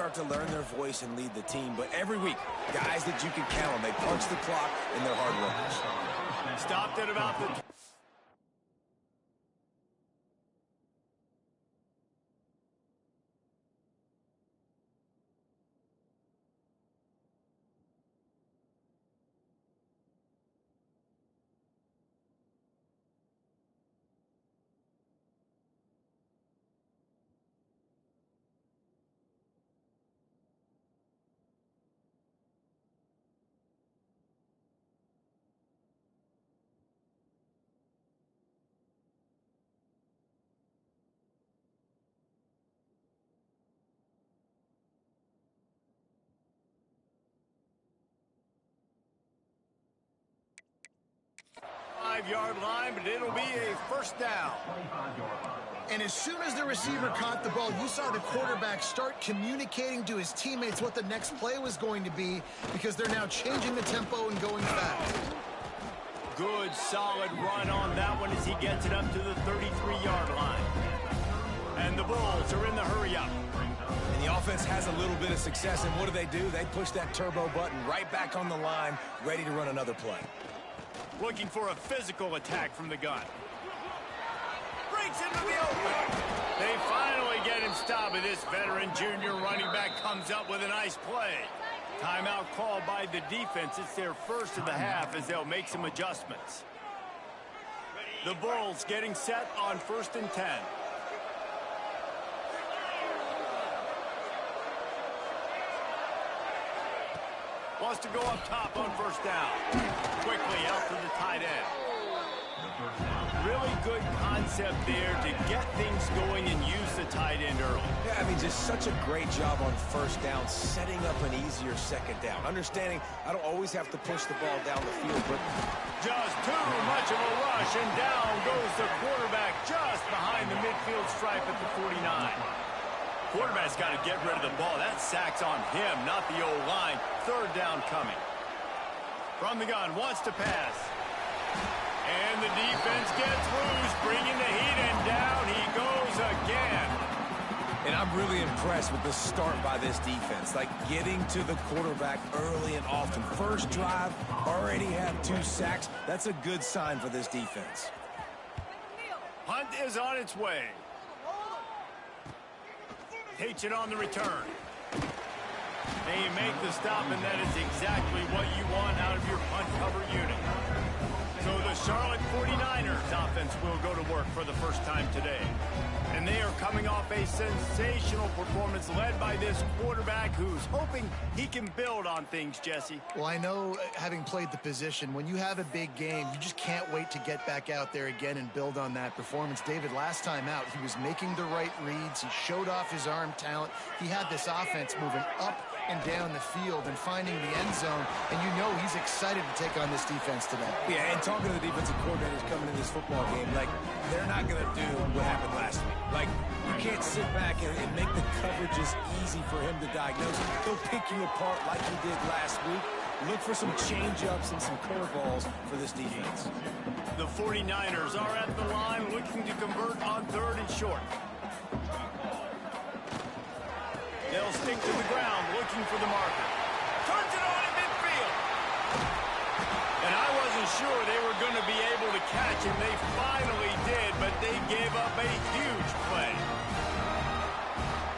start to learn their voice and lead the team, but every week, guys that you can count on, they punch the clock and they're hard workers. Stopped at about the... Yard line, but it'll be a first down. And as soon as the receiver caught the ball, you saw the quarterback start communicating to his teammates what the next play was going to be, because they're now changing the tempo and going fast. Good, solid run on that one as he gets it up to the 33-yard line. And the Bulls are in the hurry-up. And the offense has a little bit of success, and what do? They push that turbo button right back on the line, ready to run another play. Looking for a physical attack from the gun. Breaks into the open. They finally get him stopped, and this veteran junior running back comes up with a nice play. Timeout called by the defense. It's their first of the half as they'll make some adjustments. The Bulls getting set on 1st and 10. Wants to go up top on first down. Quickly out to the tight end. Really good concept there to get things going and use the tight end early. Yeah, I mean, just such a great job on first down, setting up an easier second down. Understanding I don't always have to push the ball down the field, but... Just too much of a rush, and down goes the quarterback just behind the midfield stripe at the 49. Quarterback's got to get rid of the ball. That sack's on him, not the O-line. Third down coming. From the gun, wants to pass. And the defense gets loose, bringing the heat, and down he goes again. And I'm really impressed with the start by this defense. Like, getting to the quarterback early and often. First drive, already have 2 sacks. That's a good sign for this defense. Hunt is on its way. Takes it on the return. They make the stop, and that is exactly what you want out of your punt cover unit. So the Charlotte 49ers offense will go to work for the first time today. And they are coming off a sensational performance led by this quarterback who's hoping he can build on things, Jesse. Well, I know, having played the position, when you have a big game, you just can't wait to get back out there again and build on that performance. David, last time out, he was making the right reads. He showed off his arm talent. He had this offense moving up and down the field and finding the end zone, and you know he's excited to take on this defense today. Yeah, and talking to the defensive coordinators coming in this football game, like, they're not going to do what happened last week. Like, you can't sit back and make the coverages easy for him to diagnose. He'll pick you apart like he did last week. Look for some change-ups and some curveballs for this defense. The 49ers are at the line looking to convert on 3rd and short. They'll stick to the ground looking for the marker. Turns it on in midfield. And I wasn't sure they were going to be able to catch him. They finally did, but they gave up a huge play.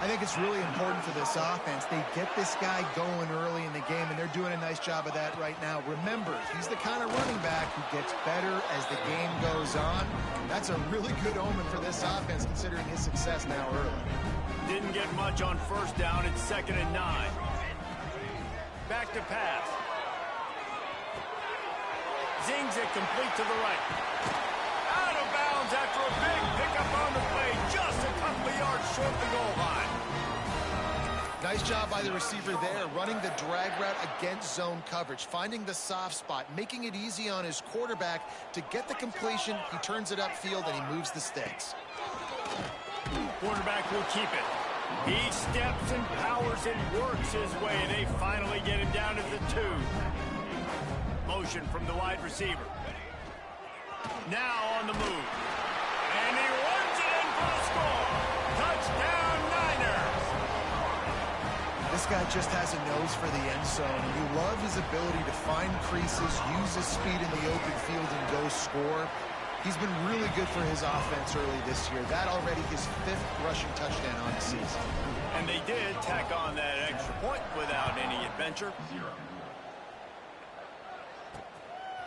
I think it's really important for this offense. They get this guy going early in the game, and they're doing a nice job of that right now. Remember, he's the kind of running back who gets better as the game goes on. That's a really good omen for this offense, considering his success now early. Didn't get much on first down. It's 2nd and 9. Back to pass. Zings it complete to the right. Out of bounds after a big pickup on the play. Just a couple of yards short of the goal line. Nice job by the receiver there, running the drag route against zone coverage, finding the soft spot, making it easy on his quarterback to get the completion. He turns it upfield, and he moves the sticks. Quarterback will keep it. He steps and powers and works his way, and they finally get him down to the 2. Motion from the wide receiver. Now on the move. And he runs it in for the score. Touchdown, Niners. this guy just has a nose for the end zone. And you love his ability to find creases, use his speed in the open field, and go score. He's been really good for his offense early this year. That already his 5th rushing touchdown on the season. And they did tack on that extra point without any adventure.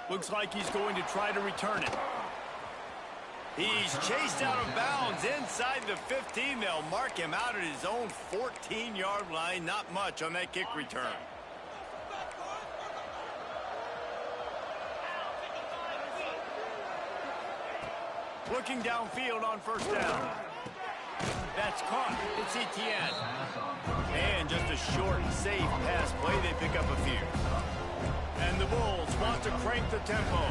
Looks like he's going to try to return it. He's chased out of bounds inside the 15. They'll mark him out at his own 14-yard line. Not much on that kick return. Looking downfield on first down. That's caught. It's Etienne. And just a short, safe pass play. They pick up a few. And the Bulls want to crank the tempo.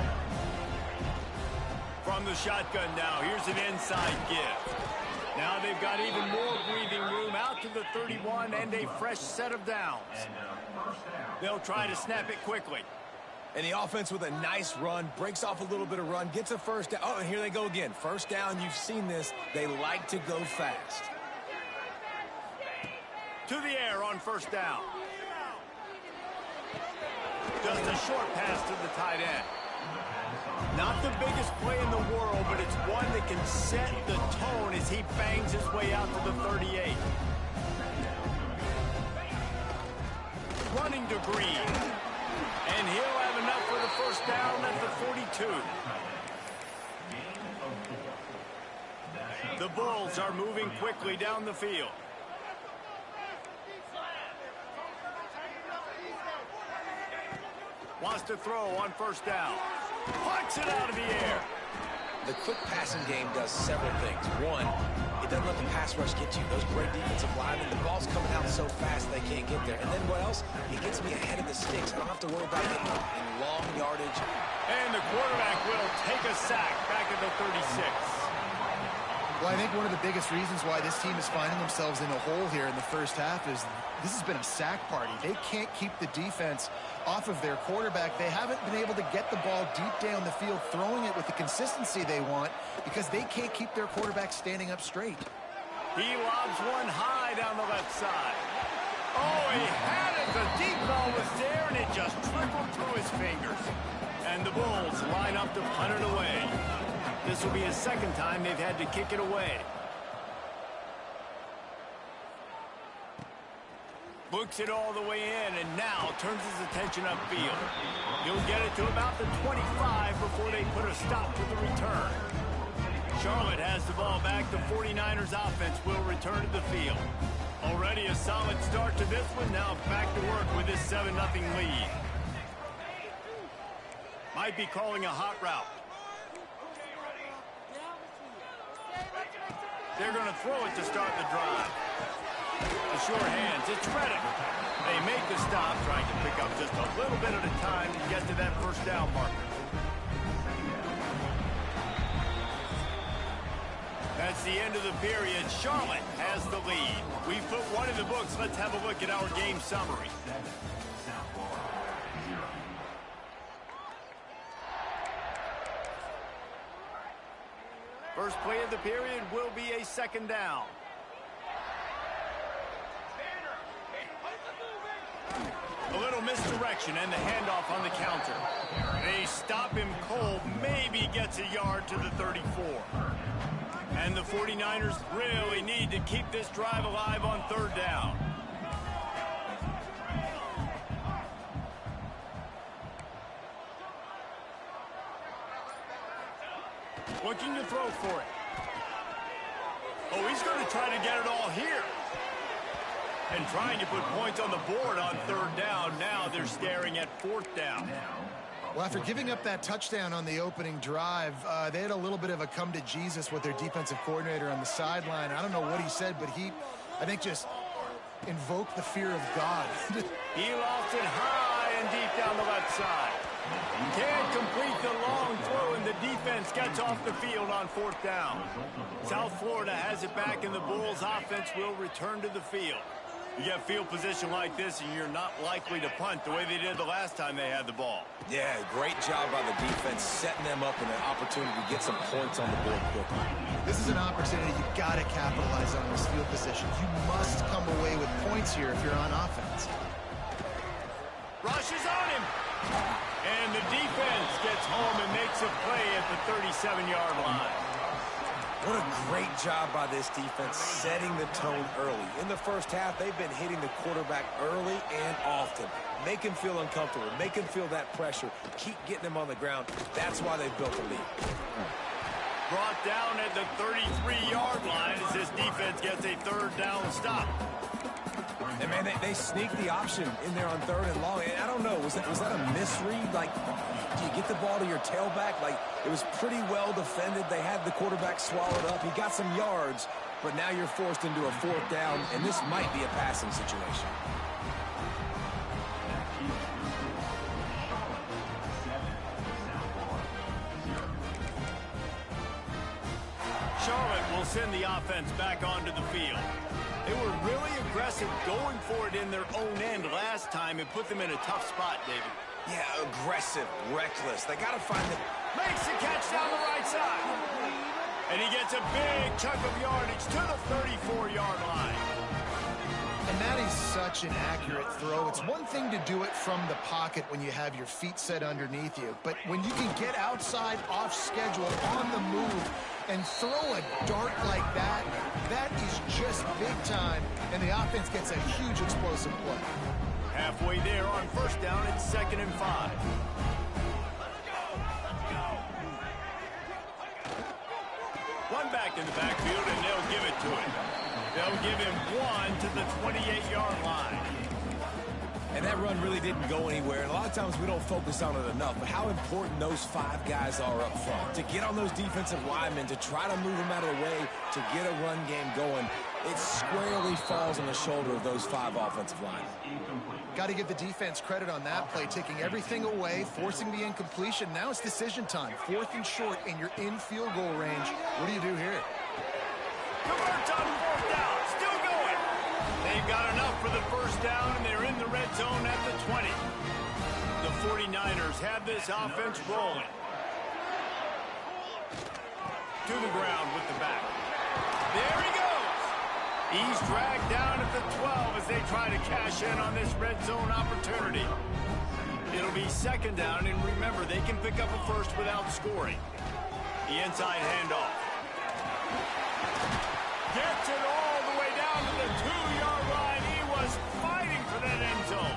From the shotgun now, here's an inside give. Now they've got even more breathing room out to the 31 and a fresh set of downs. They'll try to snap it quickly. And the offense with a nice run, breaks off a little bit of run, gets a first down. Oh, and here they go again. First down, you've seen this. They like to go fast. To the air on first down. Just a short pass to the tight end. Not the biggest play in the world, but it's one that can set the tone as he bangs his way out to the 38. Running to Green. And he'll have enough for the first down at the 42. The Bulls are moving quickly down the field. Wants to throw on first down. Punts it out of the air. The quick passing game does several things. One, it doesn't let the pass rush get you. Those great defensive linemen, the ball's coming out so fast they can't get there. And then what else? It gets me ahead of the sticks. I don't have to worry about getting in long yardage. And the quarterback will take a sack back at the 36. Well, I think one of the biggest reasons why this team is finding themselves in a hole here in the first half is this has been a sack party. They can't keep the defense off of their quarterback. They haven't been able to get the ball deep down the field, throwing it with the consistency they want because they can't keep their quarterback standing up straight. He lobs one high down the left side. Oh, he had it. The deep ball was there, and it just trickled through his fingers. And the Bulls line up to punt it away. This will be his second time they've had to kick it away. Books it all the way in, and now turns his attention upfield. He'll get it to about the 25 before they put a stop to the return. Charlotte has the ball back. The 49ers offense will return to the field. Already a solid start to this one. Now back to work with this 7-0 lead. Might be calling a hot route. They're going to throw it to start the drive. The sure hands, it's Reddick. They make the stop, trying to pick up just a little bit at a time to get to that first down marker. That's the end of the period. Charlotte has the lead. We've put one in the books. Let's have a look at our game summary. First play of the period will be a second down. A little misdirection and the handoff on the counter. They stop him cold, maybe gets a yard to the 34. And the 49ers really need to keep this drive alive on third down. Looking to throw for it. Oh, he's going to try to get it all here. And trying to put points on the board on third down. Now they're staring at fourth down. Well, after giving up that touchdown on the opening drive, they had a little bit of a come to Jesus with their defensive coordinator on the sideline. I don't know what he said, but he, I think, just invoked the fear of God. He lost it high and deep down the left side. Can't complete the long throw, and the defense gets off the field on fourth down. South Florida has it back, and the Bulls offense will return to the field. You get field position like this, and you're not likely to punt the way they did the last time they had the ball. Yeah, great job by the defense, setting them up in an opportunity to get some points on the board quickly. This is an opportunity you've got to capitalize on this field position. You must come away with points here if you're on offense. Rushes on him. And the defense gets home and makes a play at the 37-yard line. What a great job by this defense setting the tone early. In the first half, they've been hitting the quarterback early and often. Make him feel uncomfortable. Make him feel that pressure. Keep getting him on the ground. That's why they built the lead. Brought down at the 33-yard line as this defense gets a third down stop. And, man, they sneaked the option in there on 3rd and long. And I don't know, was that a misread? Like, do you get the ball to your tailback? Like, it was pretty well defended. They had the quarterback swallowed up. He got some yards, but now you're forced into a 4th down, and this might be a passing situation. Charlotte will send the offense back onto the field. They were really aggressive going for it in their own end last time and put them in a tough spot, David. Yeah, aggressive, reckless. They got to find the... Makes the catch down the right side. And he gets a big chunk of yardage to the 34-yard line. And that is such an accurate throw. It's one thing to do it from the pocket when you have your feet set underneath you, but when you can get outside, off schedule, on the move, and throw a dart like that, that is just big time, and the offense gets a huge explosive play. Halfway there on 1st down, it's 2nd and 5. One back in the backfield, and they'll give it to him. They'll give him one to the 28-yard line. And that run really didn't go anywhere. And a lot of times we don't focus on it enough, but how important those 5 guys are up front. To get on those defensive linemen, to try to move them out of the way, to get a run game going, it squarely falls on the shoulder of those 5 offensive linemen. Got to give the defense credit on that play, taking everything away, forcing the incompletion. Now it's decision time. 4th and short, and you're in field goal range. What do you do here? Converts on 4th down. Still going. They've got enough for the 1st down, and they're in the red zone at the 20. The 49ers have this offense rolling. To the ground with the back. There he goes. He's dragged down at the 12 as they try to cash in on this red zone opportunity. It'll be 2nd down, and remember, they can pick up a first without scoring. The inside handoff. Gets it all the way down to the 2-yard line. He was fighting for that end zone.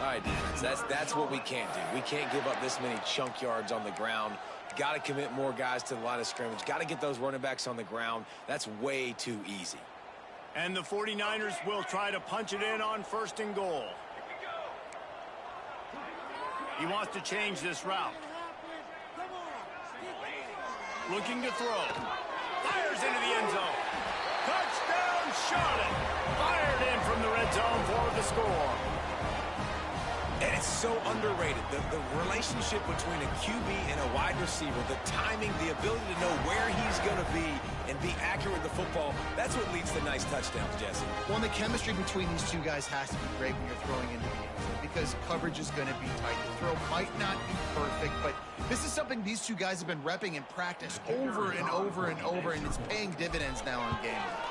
All right, defense, that's what we can't do. We can't give up this many chunk yards on the ground. Got to commit more guys to the line of scrimmage. Got to get those running backs on the ground. That's way too easy. And the 49ers will try to punch it in on 1st and goal. He wants to change this route. Looking to throw. Fires into the end zone. Touchdown, Charlotte. Fired in from the red zone for the score. And it's so underrated. The relationship between a QB and a wide receiver, the timing, the ability to know where he's going to be and be accurate with the football, that's what leads to nice touchdowns, Jesse. Well, and the chemistry between these two guys has to be great when you're throwing into the end zone because coverage is going to be tight. The throw might not be perfect, but this is something these two guys have been repping in practice over and over and over, and it's paying dividends now on game day.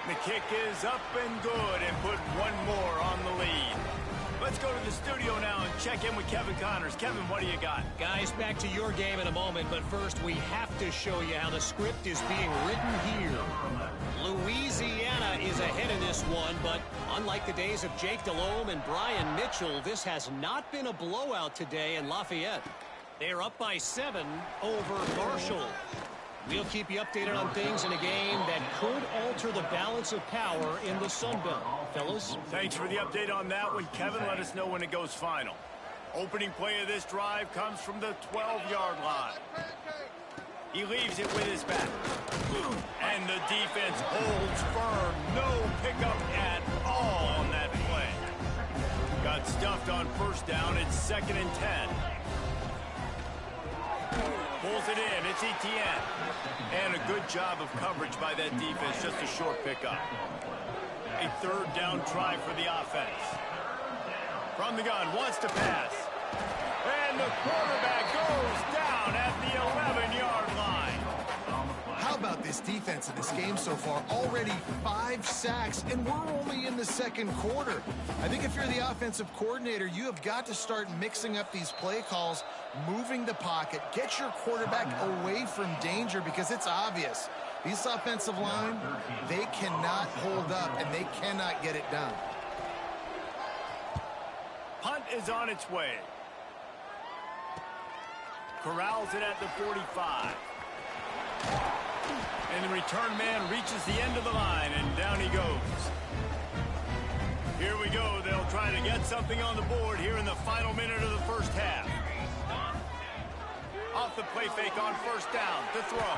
The kick is up and good and put one more on the lead. Let's go to the studio now and check in with Kevin Connors. Kevin, what do you got? Guys, back to your game in a moment, but first we have to show you how the script is being written here. Louisiana is ahead in this one, but unlike the days of Jake Delhomme and Brian Mitchell, this has not been a blowout today in Lafayette. They're up by 7 over Marshall. We'll keep you updated on things in a game that could alter the balance of power in the Sun Belt. Fellas? Thanks for the update on that one, Kevin. Let us know when it goes final. Opening play of this drive comes from the 12-yard line. He leaves it with his back. And the defense holds firm. No pickup at all on that play. Got stuffed on 1st down. It's 2nd and 10. Pulls it in. It's Etienne. And a good job of coverage by that defense. Just a short pickup. A third down try for the offense. From the gun, wants to pass. And the quarterback goes down at the 11-yard line. How about this defense in this game so far? Already 5 sacks, and we're only in the second quarter. I think if you're the offensive coordinator, you have got to start mixing up these play calls, moving the pocket, get your quarterback away from danger, because it's obvious. These offensive line, they cannot hold up, and they cannot get it done. Punt is on its way. Corrals it at the 45. And the return man reaches the end of the line, and down he goes. Here we go. They'll try to get something on the board here in the final minute of the first half. Off the play fake on first down to throw.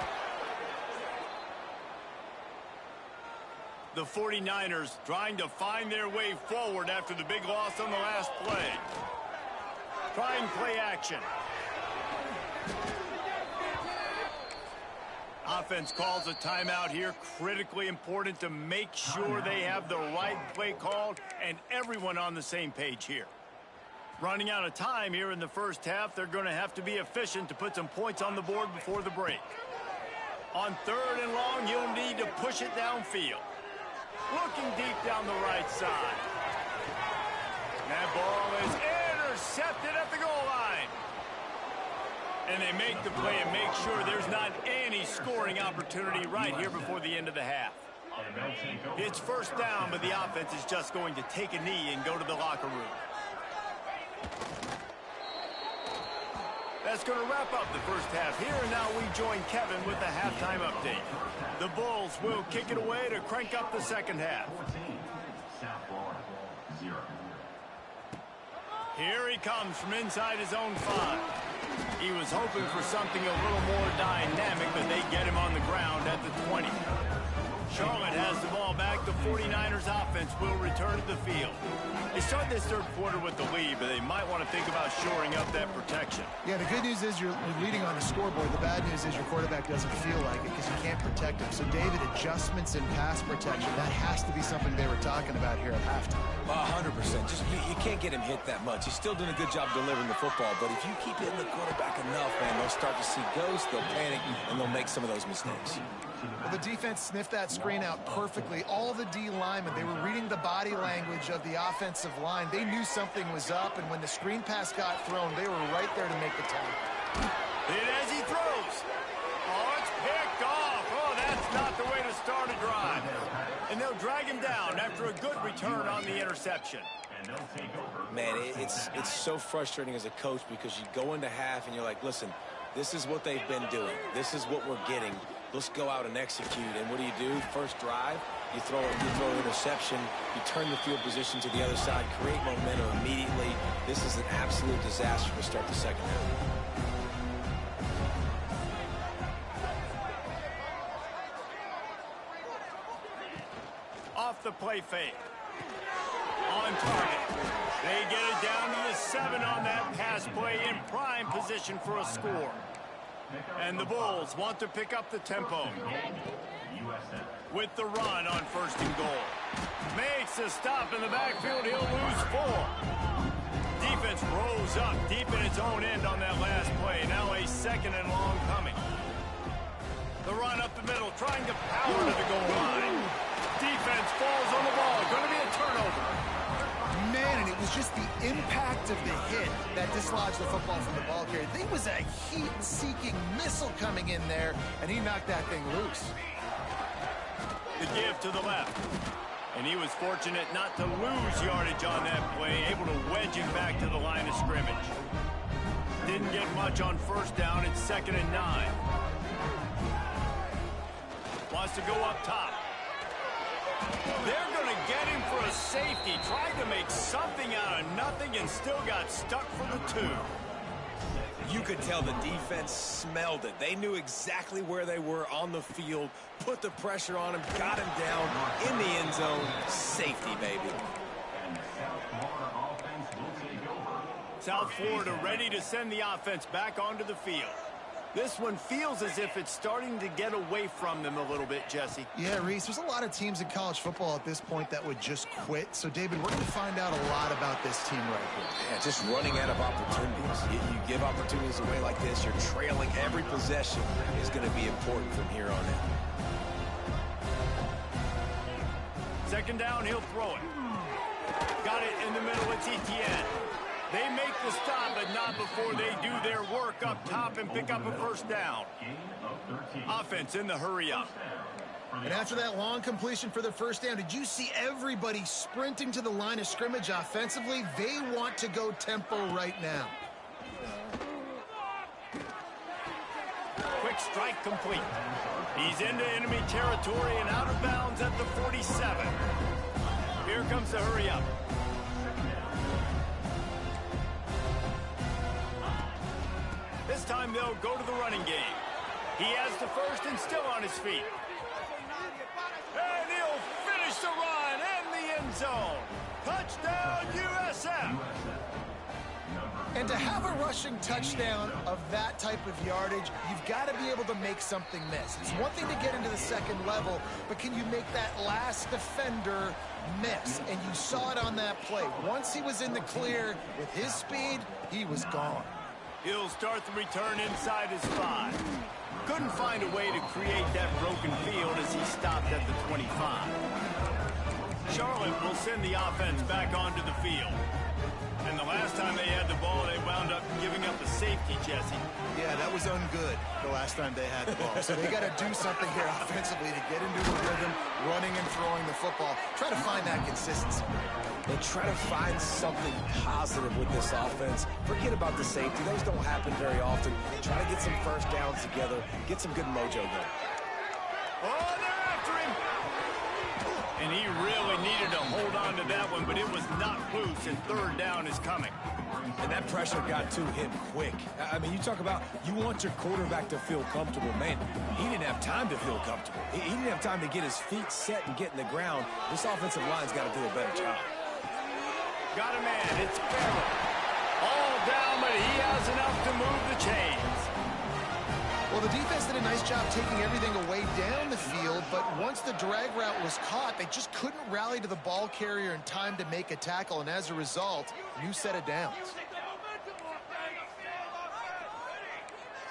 The 49ers trying to find their way forward after the big loss on the last play. Trying play action. Offense calls a timeout here. Critically important to make sure they have the right play called and everyone on the same page here. Running out of time here in the first half. They're going to have to be efficient to put some points on the board before the break. On third and long, you'll need to push it downfield. Looking deep down the right side. That ball is intercepted at the goal line. And they make the play and make sure there's not any scoring opportunity right here before the end of the half. It's first down, but the offense is just going to take a knee and go to the locker room. That's going to wrap up the first half here, and now we join Kevin with the halftime update. The Bulls will kick it away to crank up the second half. Here he comes from inside his own 5. He was hoping for something a little more dynamic, but they get him on the ground at the 20. Charlotte has the ball back. The 49ers offense will return to the field. They start this third quarter with the lead, but they might want to think about shoring up that protection. Yeah, the good news is you're leading on the scoreboard. The bad news is your quarterback doesn't feel like it because you can't protect him. So, David, adjustments in pass protection, that has to be something they were talking about here at halftime. 100%. Just you can't get him hit that much. He's still doing a good job delivering the football, but if you keep hitting the quarterback enough, man, they'll start to see ghosts, they'll panic, and they'll make some of those mistakes. Well, the defense sniffed that screen out perfectly. All the D linemen, they were reading the body language of the offensive line. They knew something was up, and when the screen pass got thrown, they were right there to make the tackle. Hit as he throws. Oh, it's picked off. Oh, that's not the way to start a drive. And they'll drag him down after a good return on the interception. Man, it's so frustrating as a coach because you go into half and you're like, listen, this is what they've been doing. This is what we're getting. Let's go out and execute. And what do? First drive, you throw an interception, you turn the field position to the other side, create momentum immediately. This is an absolute disaster to start the second half. Off the play fake. On target. They get it down to the 7 on that pass play in prime position for a score. And the Bulls want to pick up the tempo. With the run on first and goal. Makes a stop in the backfield. He'll lose 4. Defense rose up deep in its own end on that last play. Now a second and long coming. The run up the middle, trying to power to the goal line. Defense falls on the ball. Going to be a turnover. Man, and it was just the impact of the hit that dislodged the football from the ball carrier. There was a heat-seeking missile coming in there, and he knocked that thing loose. The give to the left. And he was fortunate not to lose yardage on that play, able to wedge him back to the line of scrimmage. Didn't get much on first down. It's 2nd and 9. Wants to go up top. They're going to get him for a safety. Tried to make something out of nothing and still got stuck for the 2. You could tell the defense smelled it. They knew exactly where they were on the field, put the pressure on him, got him down in the end zone. Safety, baby. South Florida ready to send the offense back onto the field. This one feels as if it's starting to get away from them a little bit, Jesse. Yeah, Reese, there's a lot of teams in college football at this point that would just quit. So, David, we're going to find out a lot about this team right here. Yeah, just running out of opportunities. You give opportunities away like this, you're trailing. Every possession is going to be important from here on out. Second down, he'll throw it. Got it in the middle, it's Etienne. They make the stop, but not before they do their work up top and pick up a first down. Offense in the hurry up. And after that long completion for the first down, did you see everybody sprinting to the line of scrimmage offensively? They want to go tempo right now. Quick strike complete. He's into enemy territory and out of bounds at the 47. Here comes the hurry up. This time they'll go to the running game. He has the first and still on his feet. And he'll finish the run in the end zone. Touchdown, USF. And to have a rushing touchdown of that type of yardage, you've got to be able to make something miss. It's one thing to get into the second level, but can you make that last defender miss? And you saw it on that play. Once he was in the clear with his speed, he was gone. He'll start the return inside his 5. Couldn't find a way to create that broken field as he stopped at the 25. Charlotte will send the offense back onto the field. And the last time they had the ball, they wound up giving up a safety, Jesse. Yeah, that was ungood the last time they had the ball. So they got to do something here offensively to get into a rhythm, running and throwing the football. Try to find that consistency. And try to find something positive with this offense. Forget about the safety. Those don't happen very often. Try to get some first downs together. Get some good mojo going. Oh, they're after him. And he really needed to hold on to that one, but it was not loose, and third down is coming. And that pressure got to him quick. I mean, you talk about you want your quarterback to feel comfortable. Man, he didn't have time to feel comfortable. He didn't have time to get his feet set and get in the ground. This offensive line's got to do a better job. Got a man. It's Farrell. All down, but he has enough to move the chains. Well, the defense did a nice job taking everything away down the field, but once the drag route was caught, they just couldn't rally to the ball carrier in time to make a tackle, and as a result, new set of downs.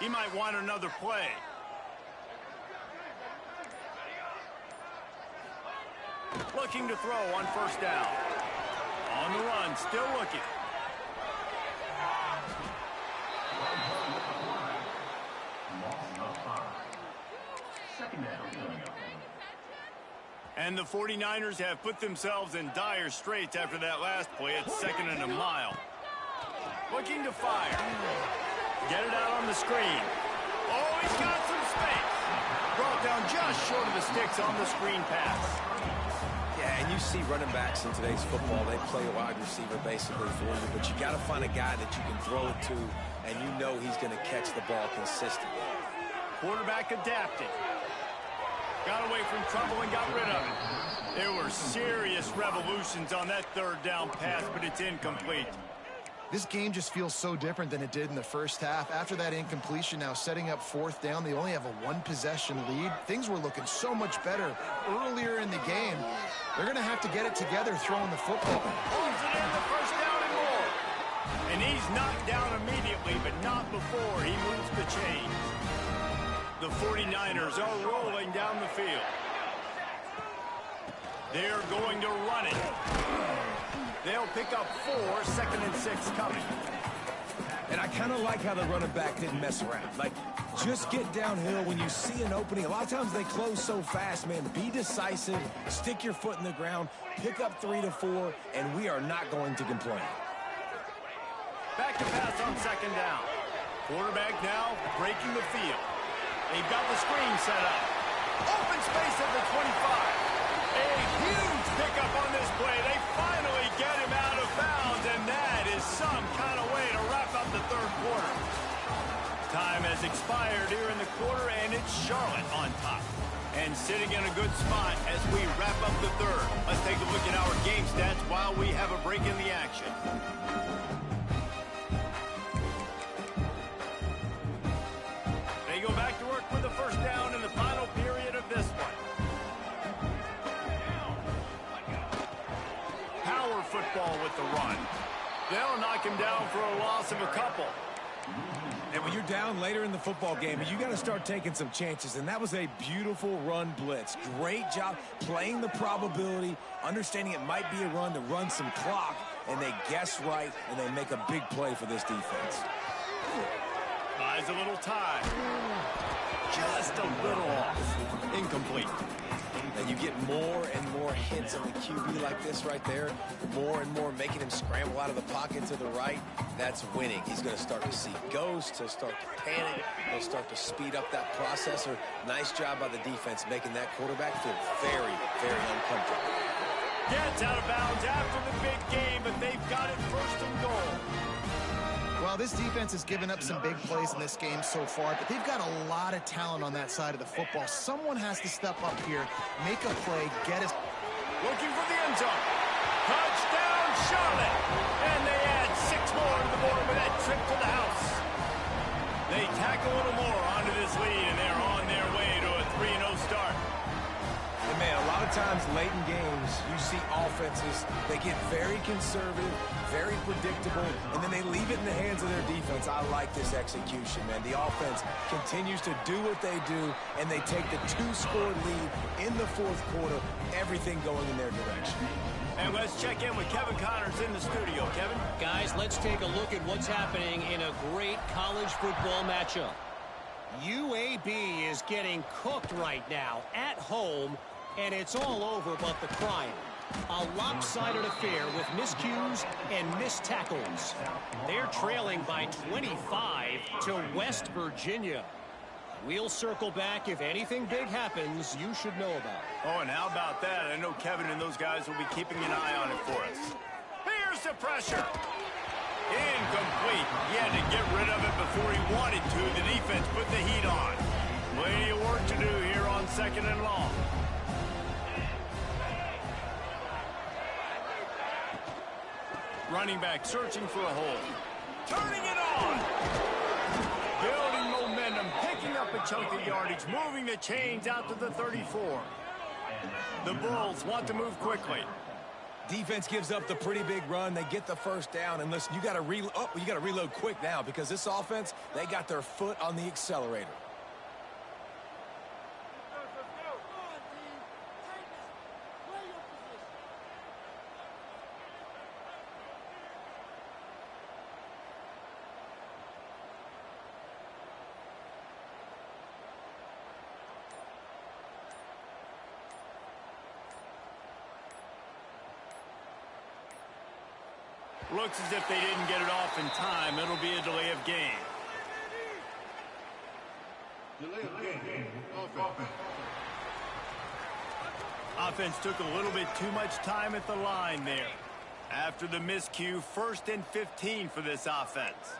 He might want another play. Looking to throw on first down. On the run, still looking. And the 49ers have put themselves in dire straits after that last play. It's second and a mile. Looking to fire. Get it out on the screen. Oh, he's got some space. Brought down just short of the sticks on the screen pass. Yeah, and you see running backs in today's football, they play a wide receiver basically for you, but you got to find a guy that you can throw it to, and you know he's going to catch the ball consistently. Quarterback adapted. Got away from trouble and got rid of it. There were serious revolutions on that third down pass, but it's incomplete. This game just feels so different than it did in the first half. After that incompletion, now setting up fourth down, they only have a one-possession lead. Things were looking so much better earlier in the game. They're going to have to get it together throwing the football. Pulls it in, the first down and more. And he's knocked down immediately, but not before he moves the chains. The 49ers are rolling down the field. They're going to run it. They'll pick up 4, second and 6 coming. And I kind of like how the running back didn't mess around. Like, just get downhill when you see an opening. A lot of times they close so fast, man. Be decisive, stick your foot in the ground, pick up 3 to 4, and we are not going to complain. Back to pass on second down. Quarterback now breaking the field. They've got the screen set up. Open space at the 25. A huge pickup on this play. They finally get him out of bounds, and that is some kind of way to wrap up the third quarter. Time has expired here in the quarter, and it's Charlotte on top. And sitting in a good spot as we wrap up the third. Let's take a look at our game stats while we have a break in the action. football with the run. They'll knock him down for a loss of a couple. And when you're down later in the football game, you got to start taking some chances. And that was a beautiful run blitz. Great job playing the probability, understanding it might be a run to run some clock, and they guess right, and they make a big play for this defense. Buys a little time. Just a little off. Incomplete. And you get more and more hits on the QB like this right there, more and more making him scramble out of the pocket to the right. That's winning. He's going to start to see ghosts. He'll start to panic. He'll start to speed up that processor. Nice job by the defense making that quarterback feel very, very uncomfortable. Gets out of bounds after the big game, but they've got it first and goal. Well, this defense has given up some big plays in this game so far, but they've got a lot of talent on that side of the football. Someone has to step up here, make a play, get us. Looking for the end zone. Touchdown, Charlotte. And they add 6 more to the board with that trip to the house. They tack a little more onto this lead, and they're on their way to a 3-0 start. And man, a lot of times late in games, you see offenses, they get very conservative, very predictable, and then they leave it in the hands of their defense. I like this execution, man. The offense continues to do what they do, and they take the 2-score lead in the fourth quarter, everything going in their direction. And let's check in with Kevin Connors in the studio. Kevin? Guys, let's take a look at what's happening in a great college football matchup. UAB is getting cooked right now at home, and it's all over but the crying. A lopsided affair with miscues and missed tackles. They're trailing by 25 to West Virginia. We'll circle back if anything big happens you should know about. Oh, and how about that? I know Kevin and those guys will be keeping an eye on it for us. Here's the pressure. Incomplete. He had to get rid of it before he wanted to. The defense put the heat on. Plenty of work to do here on 2nd and long. Running back searching for a hole. Turning it on. Building momentum, picking up a chunk of yardage, moving the chains out to the 34. The Bulls want to move quickly. Defense gives up the pretty big run. They get the first down. And listen, you got to reload quick now because this offense, they got their foot on the accelerator. Looks as if they didn't get it off in time. It'll be a delay of game. Offense took a little bit too much time at the line there. After the miscue, 1st and 15 for this offense.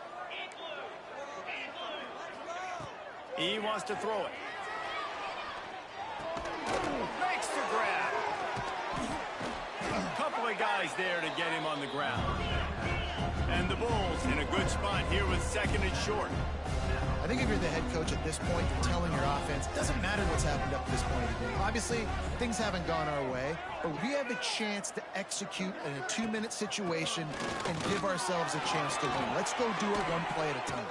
He wants to throw it. Makes the grab. Couple of guys there to get him on the ground. And the Bulls in a good spot here with 2nd and short. I think if you're the head coach at this point, you're telling your offense, it doesn't matter what's happened up to this point. Obviously, things haven't gone our way, but we have a chance to execute in a 2-minute situation and give ourselves a chance to win. Let's go do it one play at a time.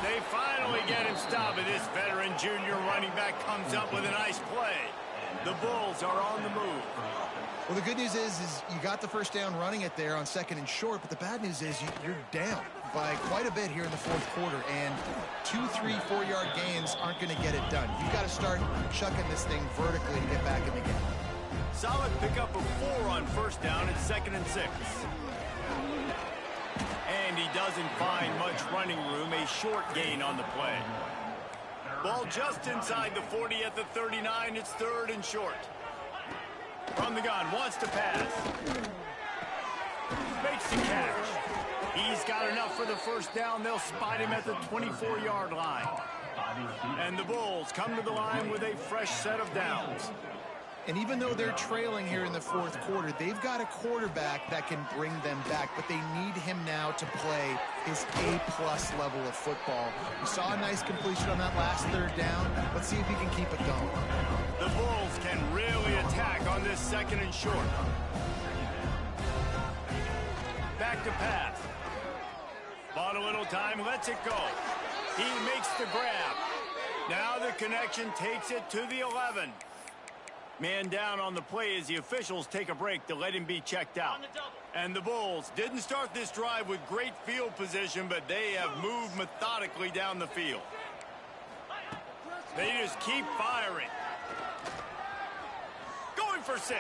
They finally get him stopped, and this veteran junior running back comes up with a nice play. The Bulls are on the move. Well, the good news is you got the first down running it there on 2nd and short, but the bad news is you're down by quite a bit here in the fourth quarter, and 2, 3, 4-yard gains aren't going to get it done. You've got to start chucking this thing vertically to get back in the game. Solid pickup of 4 on 1st down at 2nd and 6. And he doesn't find much running room, a short gain on the play. Ball just inside the 40 at the 39. It's 3rd and short. From the gun, wants to pass. Makes the catch. He's got enough for the first down. They'll spot him at the 24-yard line. And the Bulls come to the line with a fresh set of downs. And even though they're trailing here in the fourth quarter, they've got a quarterback that can bring them back, but they need him now to play his A-plus level of football. We saw a nice completion on that last 3rd down. Let's see if he can keep it going. The Bulls can really attack on this 2nd and short. back to pass. Bought a little time, lets it go. He makes the grab. Now the connection takes it to the 11. Man down on the play as the officials take a break to let him be checked out. And the Bulls didn't start this drive with great field position, but they have moved methodically down the field. They just keep firing. Going for 6.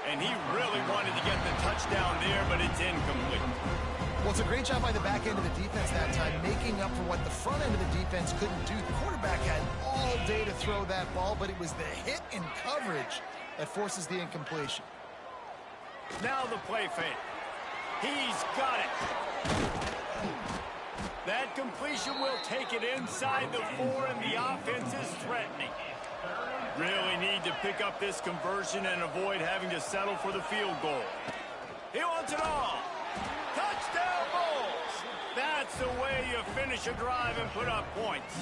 And he really wanted to get the touchdown there, but it's incomplete. Well, it's a great job by the back end of the defense that time, making up for what the front end of the defense couldn't do. The quarterback had all day to throw that ball, but it was the hit in coverage that forces the incompletion. Now the play fake. He's got it. That completion will take it inside the 4, and the offense is threatening. Really need to pick up this conversion and avoid having to settle for the field goal. He wants it all. Touchdown Bulls! That's the way you finish a drive and put up points.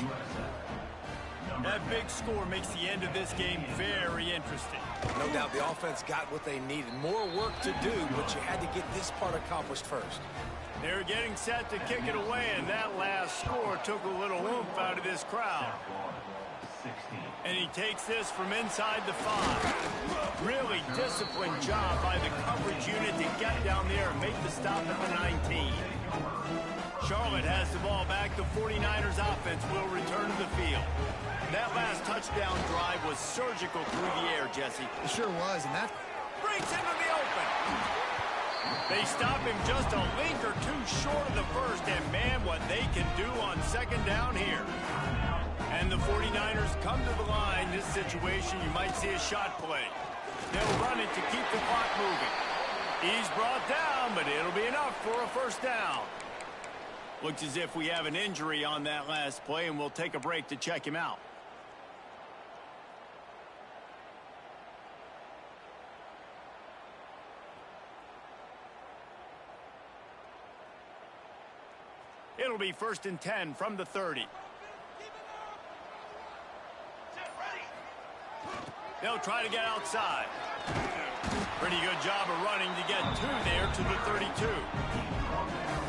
That big score makes the end of this game very interesting. No doubt the offense got what they needed. More work to do, but you had to get this part accomplished first. They're getting set to kick it away, and that last score took a little oomph out of this crowd. And he takes this from inside the 5. Really disciplined job by the coverage unit to get down there and make the stop at the 19. Charlotte has the ball back. The 49ers offense will return to the field. That last touchdown drive was surgical through the air, Jesse. It sure was, and that Breaks into the open. They stop him just a link or two short of the first, and man, what they can do on second down here. And the 49ers come to the line. This situation, you might see a shot play. They'll run it to keep the clock moving. He's brought down, but it'll be enough for a first down. Looks as if we have an injury on that last play, and we'll take a break to check him out. It'll be 1st and 10 from the 30. They'll try to get outside. Pretty good job of running to get 2 there to the 32.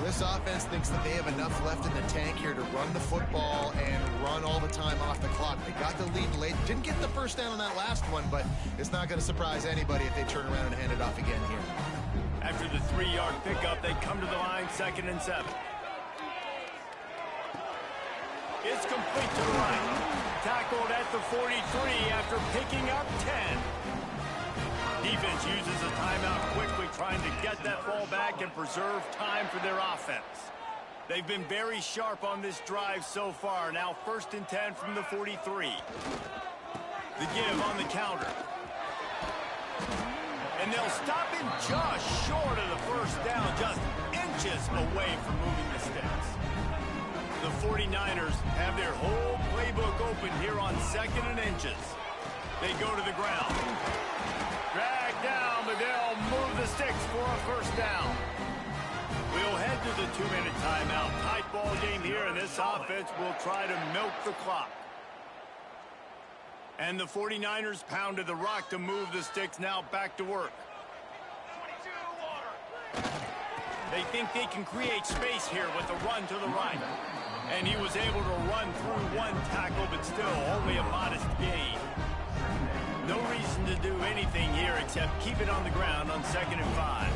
This offense thinks that they have enough left in the tank here to run the football and run all the time off the clock. They got the lead late. Didn't get the first down on that last one, but it's not going to surprise anybody if they turn around and hand it off again here. After the 3-yard pickup, they come to the line 2nd and 7. It's complete to the right. Tackled at the 43 after picking up 10. Defense uses a timeout quickly, trying to get that ball back and preserve time for their offense. They've been very sharp on this drive so far. Now 1st and 10 from the 43. The give on the counter. And they'll stop him just short of the first down, just inches away from moving the sticks. The 49ers have their whole playbook open here on 2nd and inches. They go to the ground. Drag down, but they'll move the sticks for a first down. We'll head to the 2-minute timeout. Tight ball game here, and this offense will try to milk the clock. And the 49ers pounded the rock to move the sticks. Now back to work. They think they can create space here with a run to the right. And he was able to run through one tackle, but still only a modest gain. No reason to do anything here except keep it on the ground on 2nd and 5.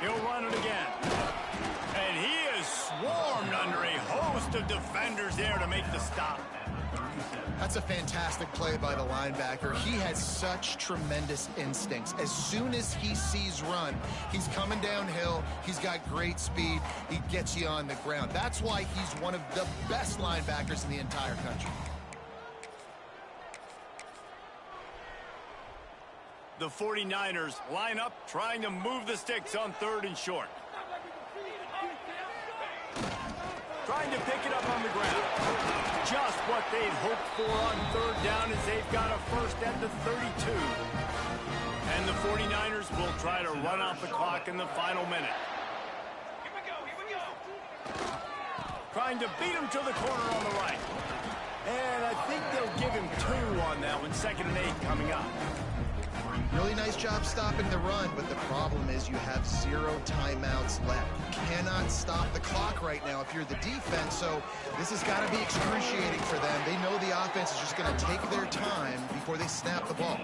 He'll run it again. And he is swarmed under a host of defenders there to make the stop. That's a fantastic play by the linebacker. He has such tremendous instincts. As soon as he sees run, he's coming downhill. He's got great speed. He gets you on the ground. That's why he's one of the best linebackers in the entire country. The 49ers line up, trying to move the sticks on 3rd and short. Trying to pick it up on the ground. Just what they'd hoped for on 3rd down as they've got a first at the 32. And the 49ers will try to run out the clock in the final minute. Here we go. Trying to beat him to the corner on the right. And I think they'll give him 2 on that one. 2nd and 8 coming up. Really nice job stopping the run, but the problem is you have 0 timeouts left. You cannot stop the clock right now if you're the defense, so this has got to be excruciating for them. They know the offense is just going to take their time before they snap the ball.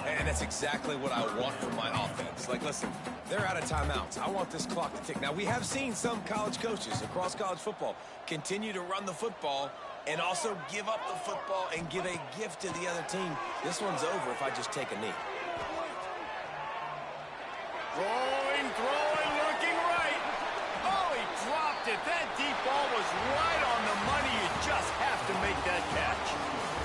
And that's exactly what I want from my offense. Like, listen, they're out of timeouts. I want this clock to tick. Now, we have seen some college coaches across college football continue to run the football and also give up the football and give a gift to the other team. This one's over if I just take a knee. Throwing, looking right. Oh, he dropped it. That deep ball was right on the money. You just have to make that catch.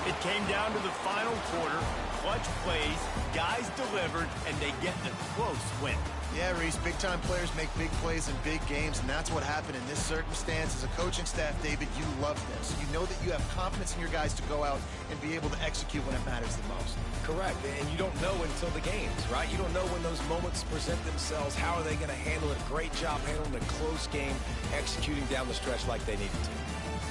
It came down to the final quarter. Clutch plays, guys delivered, and they get the close win. Yeah, Reese, big-time players make big plays in big games, and that's what happened in this circumstance. As a coaching staff, David, you love this. You know that you have confidence in your guys to go out and be able to execute when it matters the most. Correct, and you don't know until the games, right? You don't know when those moments present themselves. How are they going to handle it? Great job handling a close game, executing down the stretch like they needed to.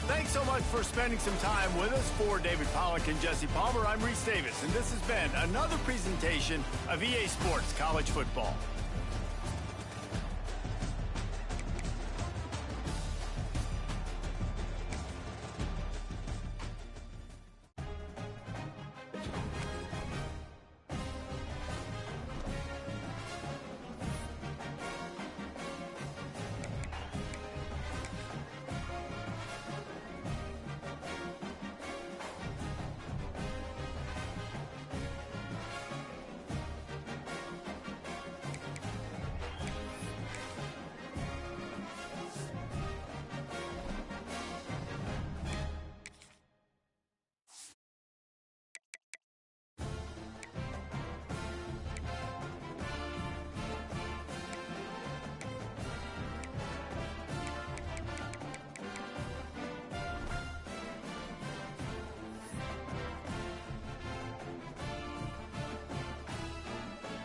Thanks so much for spending some time with us. For David Pollack and Jesse Palmer, I'm Reese Davis, and this has been another presentation of EA Sports College Football.